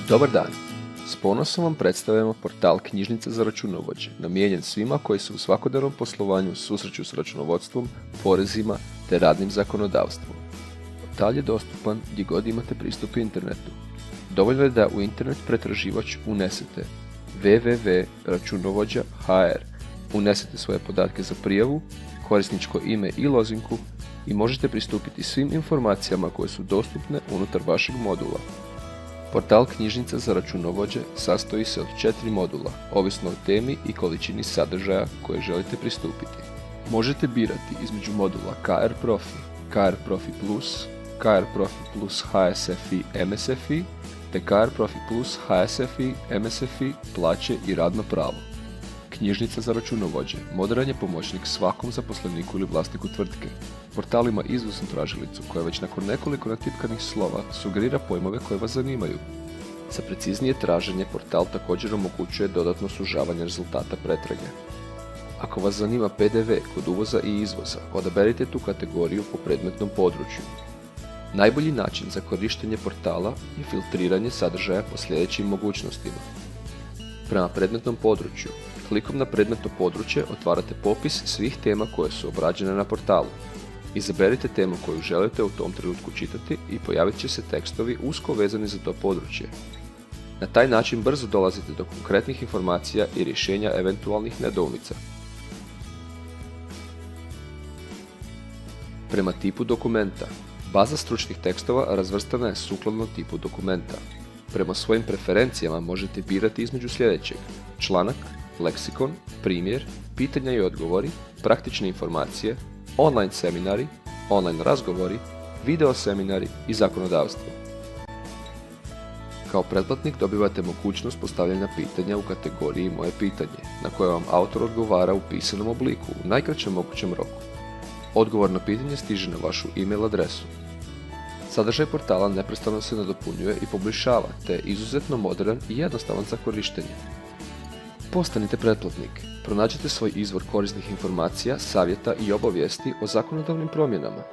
Dobar dan! S ponosom vam predstavljamo portal Knjižnica za računovođe, namijenjen svima koji se u svakodnevnom poslovanju susreću s računovodstvom, porezima te radnim zakonodavstvom. Portal je dostupan gdje god imate pristup internetu. Dovoljno je da u internet pretraživač unesete www.računovođa.hr, unesete svoje podatke za prijavu, korisničko ime i lozinku i možete pristupiti svim informacijama koje su dostupne unutar vašeg modula. Portal Knjižnica za računovođe sastoji se od 4 modula, ovisno o temi i količini sadržaja koje želite pristupiti. Možete birati između modula KR Profi, KR Profi Plus, KR Profi Plus HSFI MSFI te KR Profi Plus HSFI MSFI plaće i radno pravo. Knjižnica za računovođe moderan je pomoćnik svakom zaposleniku ili vlasniku tvrtke. Portal ima izvrsnu tražilicu koja već nakon nekoliko natipkanih slova sugerira pojmove koje vas zanimaju. Za preciznije traženje portal također omogućuje dodatno sužavanje rezultata pretrage. Ako vas zanima PDV kod uvoza i izvoza, odaberite tu kategoriju po predmetnom području. Najbolji način za korištenje portala je filtriranje sadržaja po sljedećim mogućnostima. Prema predmetnom području, klikom na predmetno područje otvarate popis svih tema koje su obrađene na portalu. Izaberite temu koju želite u tom trenutku čitati i pojavit će se tekstovi usko vezani za to područje. Na taj način brzo dolazite do konkretnih informacija i rješenja eventualnih nedoumica. Prema tipu dokumenta, baza stručnih tekstova razvrstana je sukladno tipu dokumenta. Prema svojim preferencijama možete birati između sljedećeg: članak, leksikon, primjer, pitanja i odgovori, praktične informacije, online seminari, online razgovori, video seminari i zakonodavstvo. Kao pretplatnik dobivate mogućnost postavljanja pitanja u kategoriji Moje pitanje, na koje vam autor odgovara u pisanom obliku u najkraćem mogućem roku. Odgovor na pitanje stiže na vašu e-mail adresu. Sadržaj portala neprestano se nadopunjuje i poboljšava, te je izuzetno modern i jednostavan za korištenje. Postanite pretplatnik. Pronađite svoj izvor korisnih informacija, savjeta i obavijesti o zakonodavnim promjenama.